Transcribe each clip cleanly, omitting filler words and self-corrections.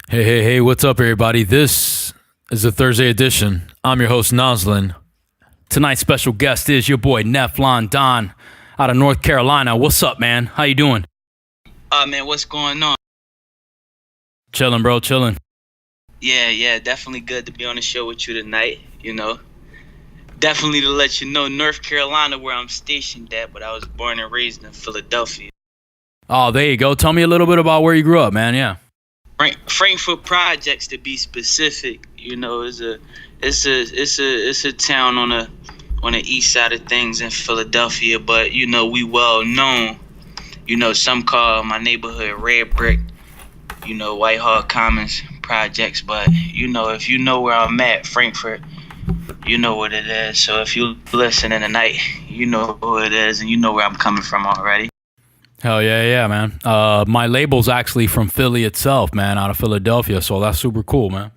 Hey, what's up, everybody? This is the Thursday edition. I'm your host, iNoslen. Tonight's special guest is your boy, Nephlon Don, out of North Carolina. What's up, man? How you doing? Man, what's going on? Chilling, bro, chilling. Yeah, definitely good to be on the show with you tonight, Definitely to let you know, North Carolina, where I'm stationed at, but I was born and raised in Philadelphia. Oh, there you go. Tell me a little bit about where you grew up, man. Yeah. Frankfurt Projects, to be specific, it's a town on the east side of things in Philadelphia, but we well known. Some call my neighborhood Red Brick, Whitehall Commons Projects, but if you know where I'm at, Frankfurt, you know what it is. So if you listening tonight, you know who it is, and you know where I'm coming from already. Hell yeah, man. My label's actually from Philly itself, man, out of Philadelphia, so that's super cool, man.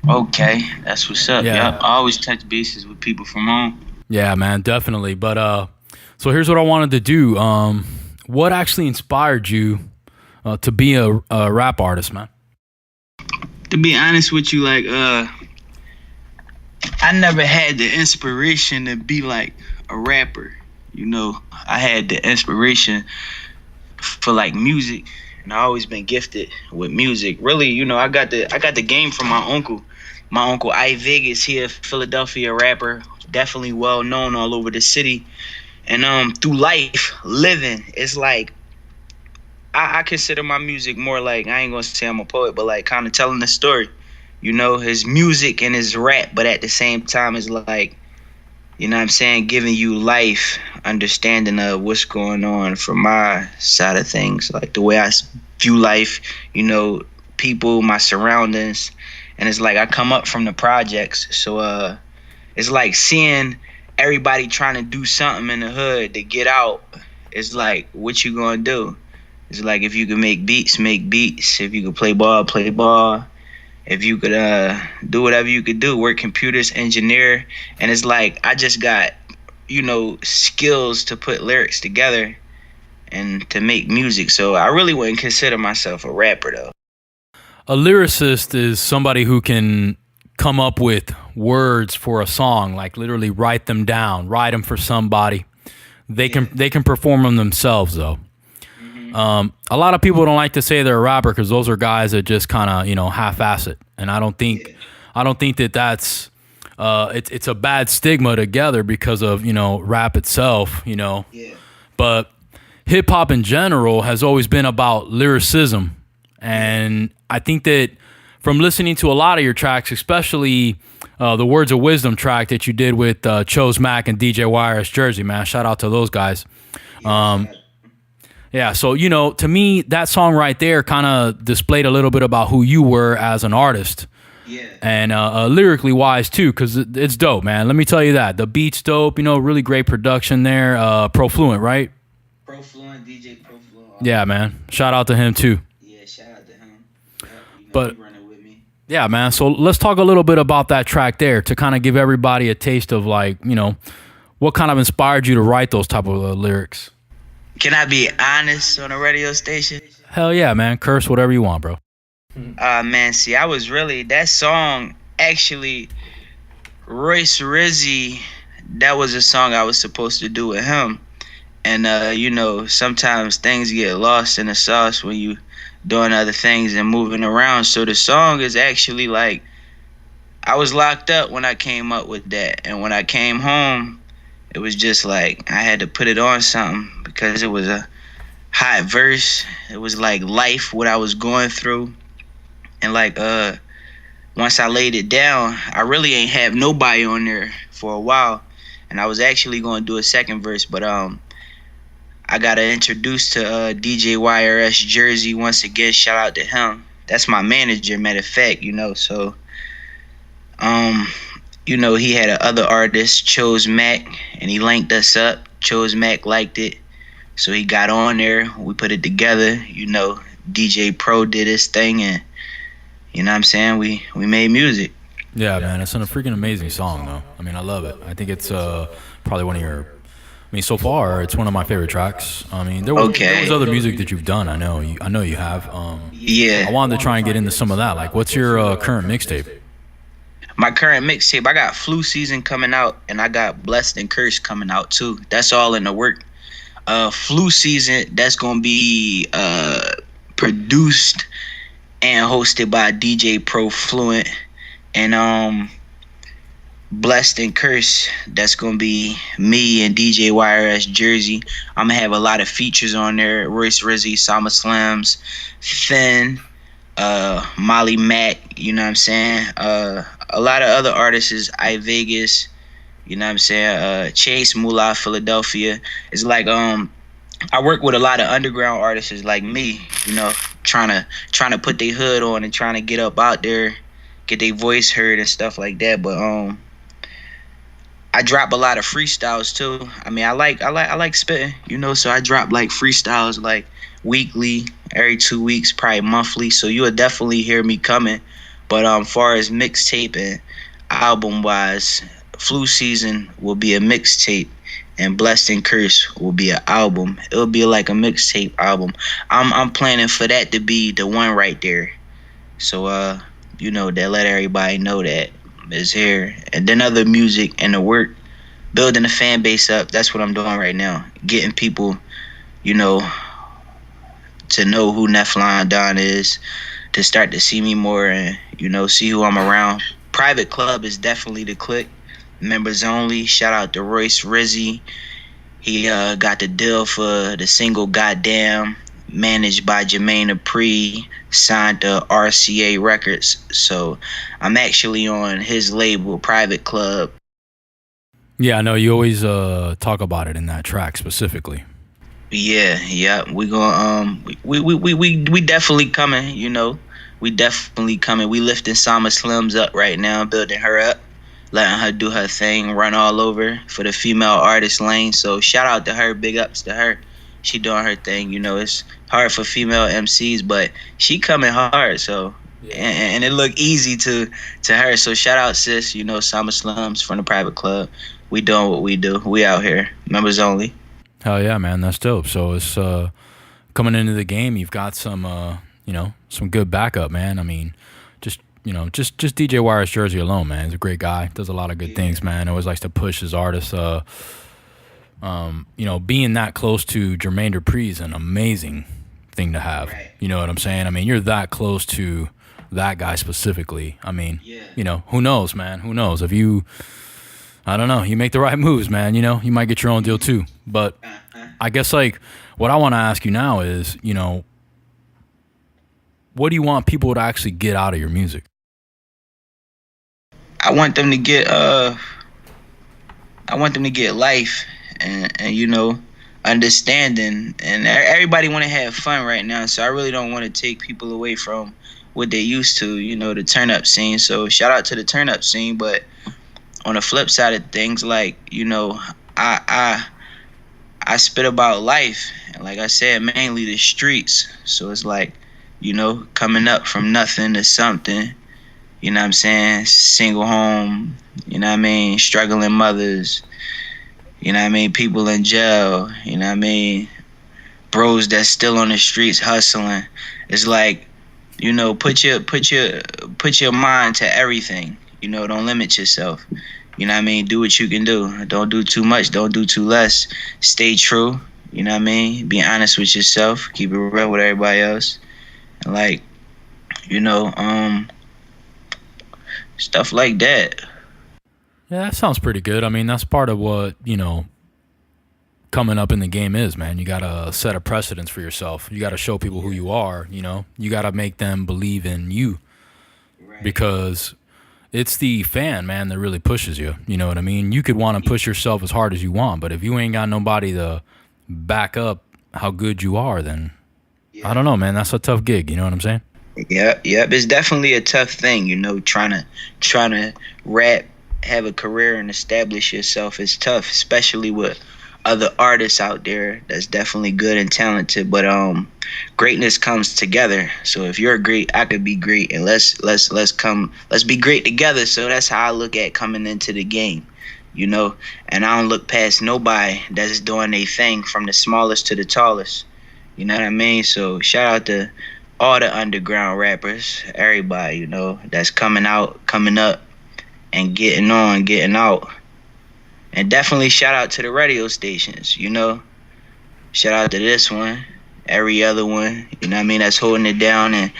Okay, that's what's up. Yeah. Yeah, I always touch bases with people from home. Yeah, man, definitely. But so here's what I wanted to do. What actually inspired you to be a rap artist, man? To be honest with you, I never had the inspiration to be like a rapper. I had the inspiration for like music, and I always been gifted with music. Really, I got the game from my uncle. My uncle I Vegas here, Philadelphia rapper, definitely well known all over the city. And through life, living, it's like I consider my music more like, I ain't gonna say I'm a poet, but like kind of telling the story. His music and his rap, but at the same time, it's like, what I'm saying, giving you life, understanding of what's going on from my side of things, like the way I view life, people, my surroundings. And it's like I come up from the projects, so it's like seeing everybody trying to do something in the hood to get out. It's like, what you gonna do? It's like, if you can make beats, make beats. If you can play ball, play ball. If you could do whatever you could do, work computers, engineer. And it's like I just got, skills to put lyrics together and to make music. So I really wouldn't consider myself a rapper, though. A lyricist is somebody who can come up with words for a song, like literally write them down, write them for somebody. They can perform them themselves, though. A lot of people don't like to say they're a rapper because those are guys that just kind of, half-ass it. And I don't think that that's it's a bad stigma together because of, rap itself, Yeah. But hip hop in general has always been about lyricism. And I think that from listening to a lot of your tracks, especially the Words of Wisdom track that you did with Chose Mac and DJ YRS Jerzy, man, shout out to those guys. Yeah, so, to me, that song right there kind of displayed a little bit about who you were as an artist. Yeah. And lyrically wise, too, because it's dope, man. Let me tell you that. The beat's dope, really great production there. Profluent, right? Profluent, DJ Profluent. Yeah, man. Shout out to him, too. Yeah, shout out to him. But he running with me. Yeah, man. So let's talk a little bit about that track there to kind of give everybody a taste of, like, what kind of inspired you to write those type of lyrics. Can I be honest on a radio station? Hell yeah, man. Curse whatever you want, bro. Man, see, I was really, that song, actually, Royce Rizzy, that was a song I was supposed to do with him. And, sometimes things get lost in the sauce when you doing other things and moving around. So the song is actually like, I was locked up when I came up with that. And when I came home, it was just like I had to put it on something because it was a hot verse. It was like life, what I was going through. And like once I laid it down, I really ain't have nobody on there for a while. And I was actually going to do a second verse, but I got introduced to DJ YRS Jerzy once again. Shout out to him. That's my manager, matter of fact, so he had other artist, Chose Mac, and he linked us up. Chose Mac liked it, so he got on there. We put it together. DJ Pro did his thing, and we made music. Yeah, man, it's a freaking amazing song, though. I mean, I love it. I think it's probably one of your mean, so far it's one of my favorite tracks. I mean, there was other music that you've done. I know you have. Yeah. I wanted to try and get into some of that. Like, what's your current mixtape? My current mixtape, I got Flu Season coming out, and I got Blessed and Cursed coming out too. That's all in the work. Flu Season, that's gonna be produced and hosted by DJ Pro Fluent, and Blessed and Cursed, that's gonna be me and DJ YRS Jerzy. I'm gonna have a lot of features on there: Royce, Rizzy, Sama Slams, Finn, Molly Mack, you know what I'm saying? A lot of other artists is I Vegas, you know what I'm saying? Chase, Moolah, Philadelphia. It's like I work with a lot of underground artists like me, you know, trying to put their hood on and trying to get up out there, get their voice heard and stuff like that. But I drop a lot of freestyles too. I mean, I like spitting, you know, so I drop like freestyles like weekly, every 2 weeks, probably monthly. So you will definitely hear me coming. But far as mixtape and album wise, Flu Season will be a mixtape, and Blessed and Cursed will be an album. It'll be like a mixtape album. I'm planning for that to be the one right there. So you know, that let everybody know that is here. And then other music and the work, building the fan base up. That's what I'm doing right now. Getting people, you know, to know who Nephlon Don is, to start to see me more and, you know, see who I'm around. Private Club is definitely the click. Members only. Shout out to Royce, Rizzy. He got the deal for the single Goddamn, managed by Jermaine Apri, signed to RCA Records. So I'm actually on his label, Private Club. Yeah, I know you always talk about it in that track specifically. Yeah, we gonna we definitely coming, you know. We definitely coming. We lifting Sama Slims up right now, building her up, letting her do her thing, run all over for the female artist lane. So shout out to her, big ups to her. She doing her thing, you know. It's hard for female MCs, but she coming hard. So and it look easy to her. So shout out, sis. You know, Sama Slums from the Private Club. We doing what we do. We out here, members only. Hell yeah, man, that's dope. So it's coming into the game. You've got some, you know, some good backup, man. I mean, just DJ YRS Jerzy alone, man. He's a great guy. Does a lot of good things, man. Always likes to push his artists. You know, being that close to Jermaine Dupri is an amazing thing to have. Right. You know what I'm saying? I mean, you're that close to that guy specifically. I mean, you know, who knows, man? Who knows? If you, I don't know, you make the right moves, man, you know, you might get your own deal too. But I guess, like, what I want to ask you now is, you know, what do you want people to actually get out of your music? I want them to get life and you know, understanding, and everybody want to have fun right now. So I really don't want to take people away from what they used to, you know, the turn up scene. So shout out to the turn up scene. But on the flip side of things, like, you know, I spit about life, and like I said, mainly the streets. So it's like, you know, coming up from nothing to something, you know what I'm saying? Single home, you know what I mean? Struggling mothers, you know what I mean? People in jail, you know what I mean? Bros that's still on the streets hustling. It's like, you know, put your mind to everything. You know, don't limit yourself. You know what I mean? Do what you can do. Don't do too much. Don't do too less. Stay true. You know what I mean? Be honest with yourself. Keep it real with everybody else. And like, you know, stuff like that. Yeah, that sounds pretty good. I mean, that's part of what, you know, coming up in the game is, man. You got to set a precedence for yourself. You got to show people who you are, you know. You got to make them believe in you. Right. Because it's the fan, man, that really pushes you. You know what I mean? You could want to push yourself as hard as you want, but if you ain't got nobody to back up how good you are, then I don't know, man. That's a tough gig. You know what I'm saying? Yeah. It's definitely a tough thing, you know. Trying to rap, have a career, and establish yourself is tough, especially with other artists out there that's definitely good and talented. But greatness comes together. So if you're great, I could be great, and let's be great together. So that's how I look at coming into the game. you know. And I don't look past nobody that's doing their thing, from the smallest to the tallest. You know what I mean? So shout out to all the underground rappers, everybody, you know, that's coming out, coming up, and getting on, getting out. And definitely shout out to the radio stations, you know. Shout out to this one, every other one, you know what I mean, that's holding it down and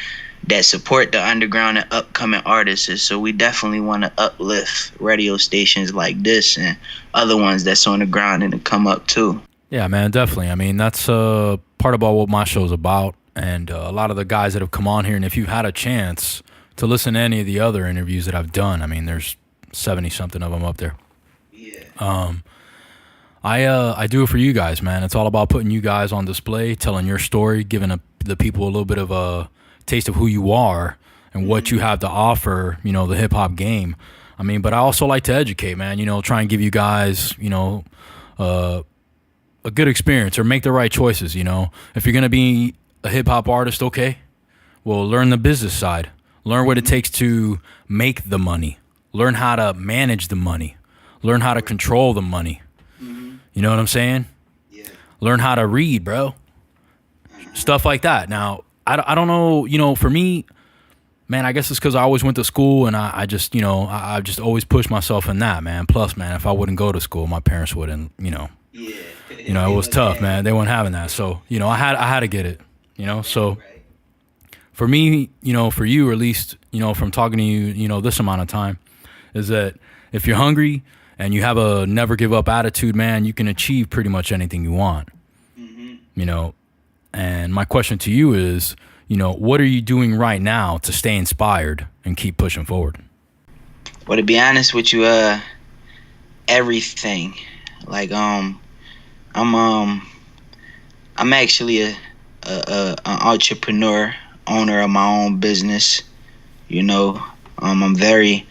that support the underground and upcoming artists. So we definitely want to uplift radio stations like this and other ones that's on the ground and to come up too. Yeah, man, definitely. I mean, that's part about what my show's about. And a lot of the guys that have come on here, and if you've had a chance to listen to any of the other interviews that I've done, I mean, there's 70-something of them up there. Yeah. I do it for you guys, man. It's all about putting you guys on display, telling your story, giving the people a little bit of a taste of who you are and what you have to offer, you know, the hip-hop game. I mean, but I also like to educate, man, you know, try and give you guys, you know, a good experience or make the right choices, you know. If you're going to be a hip-hop artist, okay, well, learn the business side. Learn what it takes to make the money. Learn how to manage the money. Learn how to control the money. You know what I'm saying? Yeah. Learn how to read, bro. Stuff like that. Now, I don't know, you know, for me, man, I guess it's because I always went to school and I just, you know, I just always pushed myself in that, man. Plus, man, if I wouldn't go to school, my parents wouldn't, you know. Yeah. You know, it was tough, man. They weren't having that. So, you know, I had to get it, you know. So for me, you know, for you, or at least, you know, from talking to you, you know, this amount of time, is that if you're hungry and you have a never give up attitude, man, you can achieve pretty much anything you want. You know, and my question to you is, you know, what are you doing right now to stay inspired and keep pushing forward? Well, to be honest with you, everything. Like, I'm actually an entrepreneur, owner of my own business. You know, I'm very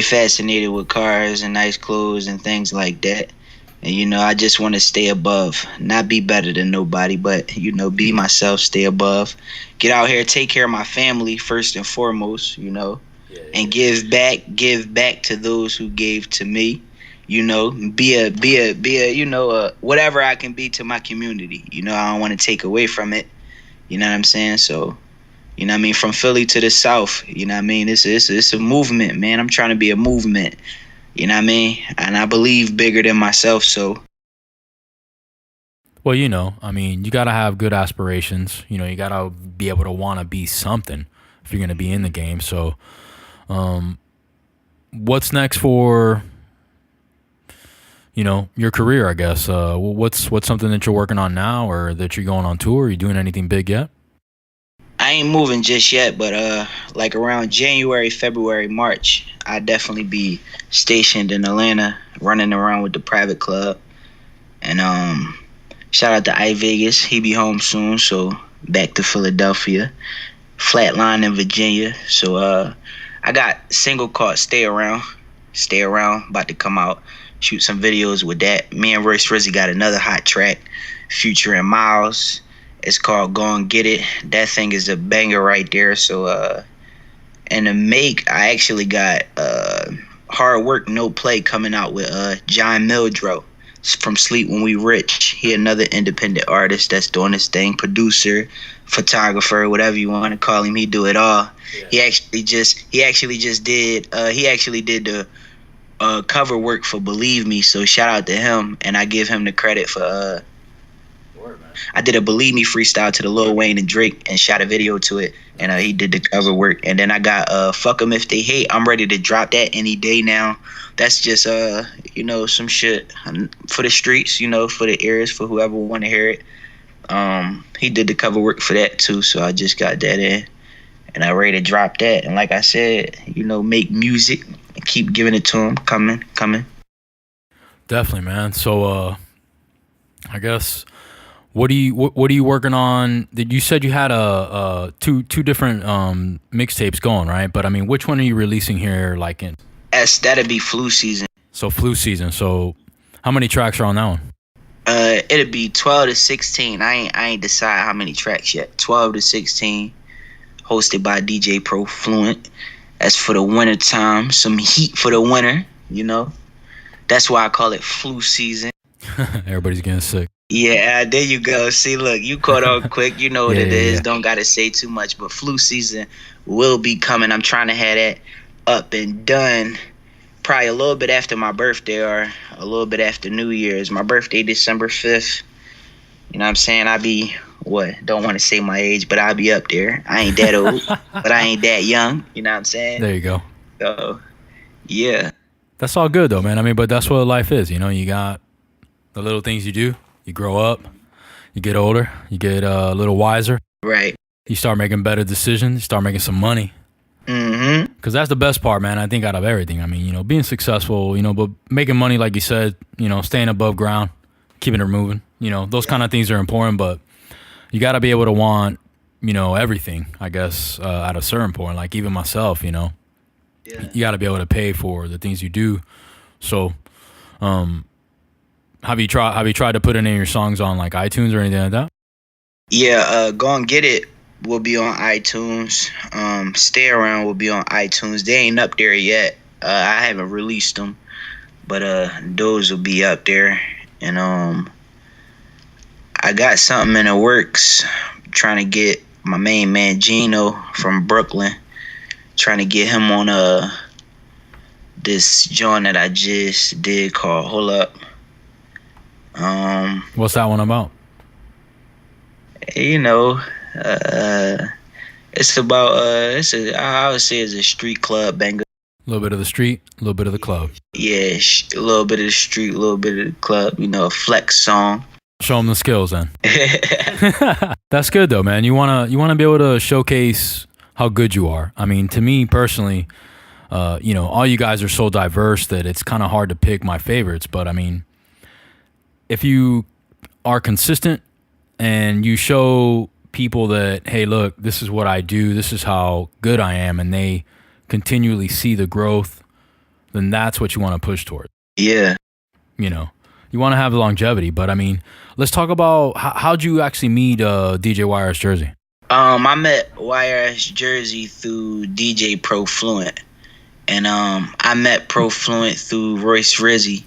fascinated with cars and nice clothes and things like that. And, you know, I just want to stay above, not be better than nobody, but, you know, be myself, stay above, get out here, take care of my family first and foremost, you know, and give back to those who gave to me, you know, be a, you know, whatever I can be to my community. You know, I don't want to take away from it. You know what I'm saying? So, you know what I mean? From Philly to the South, you know what I mean? It's a movement, man. I'm trying to be a movement. You know what I mean? And I believe bigger than myself, so. Well, you know, I mean, you got to have good aspirations. You know, you got to be able to want to be something if you're going to be in the game. So, what's next for, you know, your career, I guess? What's something that you're working on now, or that you're going on tour? Are you doing anything big yet? I ain't moving just yet, but like around January, February, March, I definitely be stationed in Atlanta, running around with the private club. And shout out to iVegas, he be home soon, so back to Philadelphia. Flatline in Virginia, so I got single called Stay Around, about to come out. Shoot some videos with that. Me and Royce Rizzy got another hot track, featuring Miles. It's called Go and Get It. That thing is a banger right there. So, and to make, I actually got Hard Work No Play coming out with John Mildrow from Sleep When We Rich. He another independent artist that's doing his thing, producer, photographer, whatever you want to call him. He do it all. Yeah. He actually just did the cover work for Believe Me. So shout out to him, and I give him the credit for I did a Believe Me freestyle to the Lil Wayne and Drake and shot a video to it, and he did the cover work. And then I got Fuck 'Em If They Hate. I'm ready to drop that any day now. That's just you know, some shit for the streets, you know, for the ears, for whoever want to hear it. He did the cover work for that too, so I just got that in, and I'm ready to drop that. And like I said, you know, make music and keep giving it to him. Coming. Definitely, man. So I guess, what are you working on? You said you had two different mixtapes going, right? But I mean, which one are you releasing here? Like in? That'd be Flu Season. So Flu Season. So how many tracks are on that one? It'd be 12 to 16. I ain't decide how many tracks yet. 12 to 16. Hosted by DJ Pro Fluent. That's for the winter time. Some heat for the winter, you know. That's why I call it flu season. Everybody's getting sick. Yeah, there you go. See, look, you caught on quick. You know what Yeah, it yeah, is. yeah. Don't gotta say too much, but flu season will be coming. I'm trying to have that up and done probably a little bit after my birthday or a little bit after New Year's. My birthday December 5th. You know what I'm saying? I be what? Don't want to say my age, but I'll be up there. I ain't that old, but I ain't that young. You know what I'm saying? There you go. So yeah. That's all good though, man. I mean, but that's what life is. You know, you got the little things you do. You grow up, you get older, you get a little wiser. Right. You start making better decisions. You start making some money. Mm-hmm. Because that's the best part, man. I think out of everything. I mean, you know, being successful, you know, but making money, like you said, you know, staying above ground, keeping it moving. You know, those kind of things are important, but you got to be able to want, you know, everything, I guess, at a certain point. Like even myself, you know, you got to be able to pay for the things you do. So, have you tried to put any of your songs on like iTunes or anything like that? Yeah, Go and Get It will be on iTunes. Stay Around will be on iTunes. They ain't up there yet. I haven't released them, but those will be up there. And I got something in the works. Trying to get my main man Gino from Brooklyn. Trying to get him on this joint that I just did called Hold Up. What's that one about? You know, it's about I would say it's a street club banger. A little bit of the street, a little bit of the club. Yeah, a little bit of the street, a little bit of the club. You know, a flex song. Show them the skills, then. That's good though, man. You wanna be able to showcase how good you are. I mean, to me personally, you know, all you guys are so diverse that it's kind of hard to pick my favorites. But I mean, if you are consistent and you show people that, hey, look, this is what I do, this is how good I am, and they continually see the growth, then that's what you want to push toward. Yeah. You know, you want to have longevity. But I mean, let's talk about how'd you actually meet DJ YRS Jerzy? I met YRS Jerzy through DJ Pro Fluent, and I met Pro Fluent through Royce Rizzy,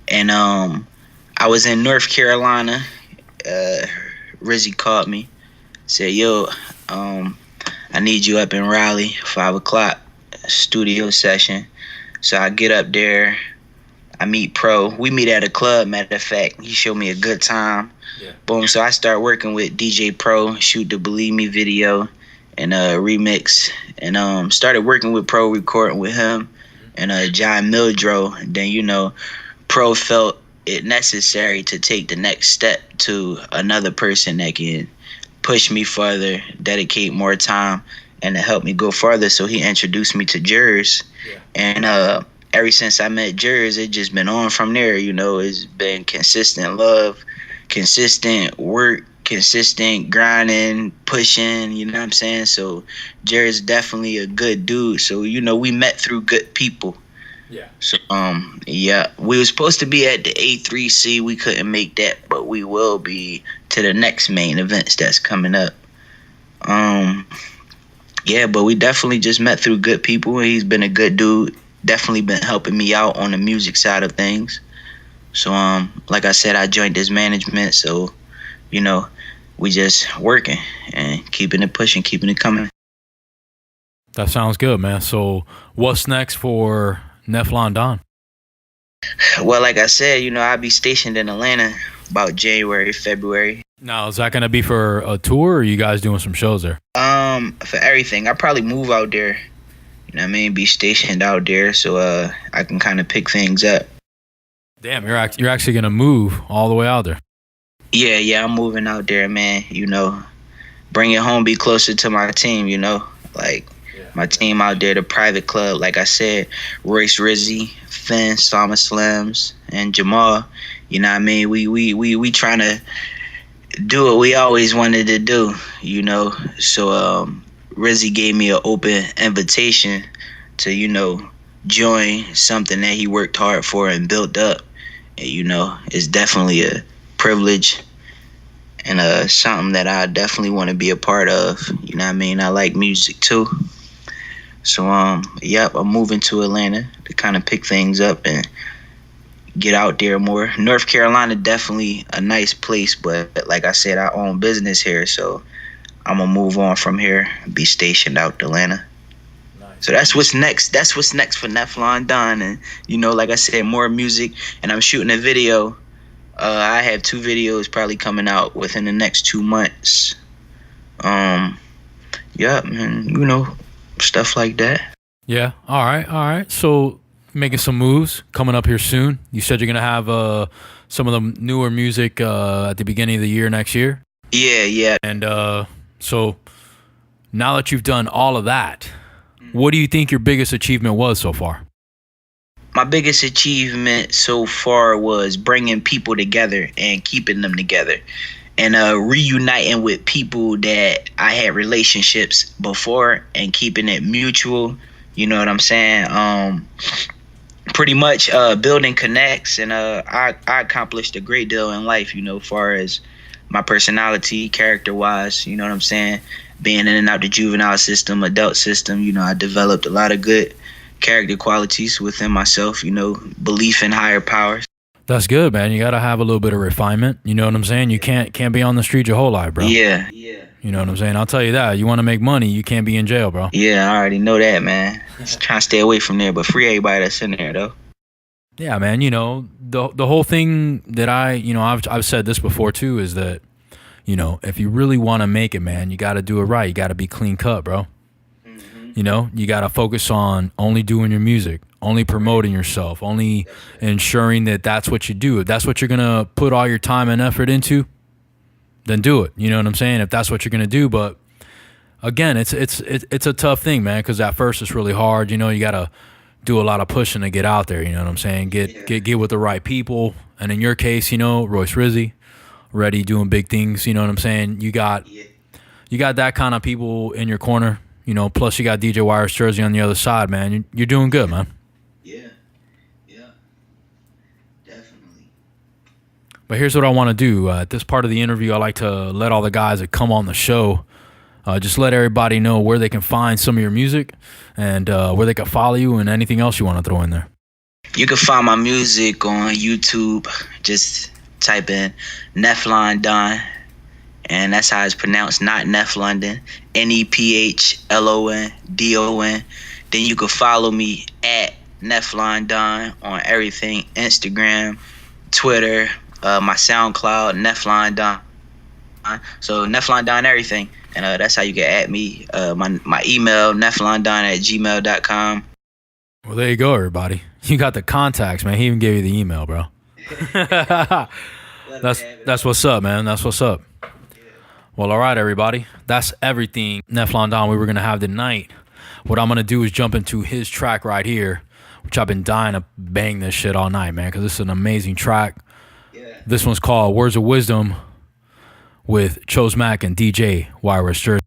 and I was in North Carolina. Rizzy called me, said, "Yo, I need you up in Raleigh, 5 o'clock, studio session." So I get up there. I meet Pro. We meet at a club, matter of fact. He showed me a good time. Yeah. Boom. So I start working with DJ Pro, shoot the Believe Me video and remix. And started working with Pro, recording with him and John Mildro. And then, you know, Pro felt it necessary to take the next step to another person that can push me further, dedicate more time, and to help me go further. So he introduced me to Jerzy. Yeah. And ever since I met Jerzy, it just been on from there. You know, it's been consistent love, consistent work, consistent grinding, pushing, you know what I'm saying? So Jery's definitely a good dude. So, you know, we met through good people. Yeah. So yeah, we were supposed to be at the A3C. We couldn't make that, but we will be to the next main events that's coming up. Yeah, but we definitely just met through good people. He's been a good dude. Definitely been helping me out on the music side of things. So like I said, I joined his management, so you know, we just working and keeping it pushing, keeping it coming. That sounds good, man. So what's next for Nephlon Don? Well, like I said, you know, I'll be stationed in Atlanta about January, February. Now, is that going to be for a tour, or are you guys doing some shows there? For everything. I'll probably move out there. You know what I mean? Be stationed out there so I can kind of pick things up. Damn, you're actually going to move all the way out there. Yeah, I'm moving out there, man. You know, bring it home, be closer to my team, you know? Like, my team out there, the private club, like I said, Royce, Rizzy, Finn, Sama Slims, and Jamal. You know what I mean? We trying to do what we always wanted to do, you know? So Rizzy gave me an open invitation to, you know, join something that he worked hard for and built up. And, you know, it's definitely a privilege and something that I definitely want to be a part of. You know what I mean? I like music too. So, yep, I'm moving to Atlanta to kind of pick things up and get out there more. North Carolina definitely a nice place, but like I said, I own business here, so I'm gonna move on from here, be stationed out Atlanta. So that's what's next. That's what's next for Nephlon Don, and like I said, more music, and I'm shooting a video. I have 2 videos probably coming out within the next 2 months. Yeah, man, stuff like that. Yeah. All right. So making some moves coming up here soon. You said you're gonna have some of the newer music at the beginning of the year next year. Yeah. And so now that you've done all of that, what do you think your biggest achievement was so far? My biggest achievement so far was bringing people together and keeping them together, and reuniting with people that I had relationships before and keeping it mutual. You know what I'm saying? Pretty much building connects, and I accomplished a great deal in life, as far as my personality, character-wise, you know what I'm saying? Being in and out the juvenile system, adult system, I developed a lot of good character qualities within myself, belief in higher powers. That's good, man. You got to have a little bit of refinement. You know what I'm saying? You can't be on the street your whole life, bro. Yeah. You know what I'm saying? I'll tell you that. You want to make money, you can't be in jail, bro. Yeah, I already know that, man. Just trying to stay away from there, but free everybody that's in there, though. Yeah, man. The whole thing that I've said this before too is that, if you really want to make it, man, you got to do it right. You got to be clean cut, bro. Mm-hmm. You got to focus on only doing your music, only promoting yourself, only ensuring that that's what you do. If that's what you're going to put all your time and effort into, then do it. You know what I'm saying? If that's what you're going to do. But again, it's a tough thing, man, because at first it's really hard. You got to do a lot of pushing to get out there. You know what I'm saying? Get with the right people. And in your case, Royce Rizzy, already doing big things. You know what I'm saying? You got that kind of people in your corner. Plus you got DJ YRS Jerzy on the other side, man. You're doing good, man. Yeah, definitely. But here's what I want to do. At this part of the interview, I like to let all the guys that come on the show just let everybody know where they can find some of your music and where they can follow you and anything else you want to throw in there. You can find my music on YouTube. Just type in Nephlon Don, and that's how it's pronounced, not NephLonDon, NephLonDon. Then you can follow me at Nephlon Don on everything, Instagram, Twitter, my SoundCloud, Nephlon Don. So Nephlon Don everything, and that's how you can add me. My email, NephlonDon@gmail.com. Well, there you go, everybody. You got the contacts, man. He even gave you the email, bro. That's what's up, man. That's what's up. Well, all right, everybody. That's everything Nephlon Don we were going to have tonight. What I'm going to do is jump into his track right here, which I've been dying to bang this shit all night, man, because this is an amazing track. Yeah. This one's called Words of Wisdom with Chose Mac and DJ YRS Jerzy.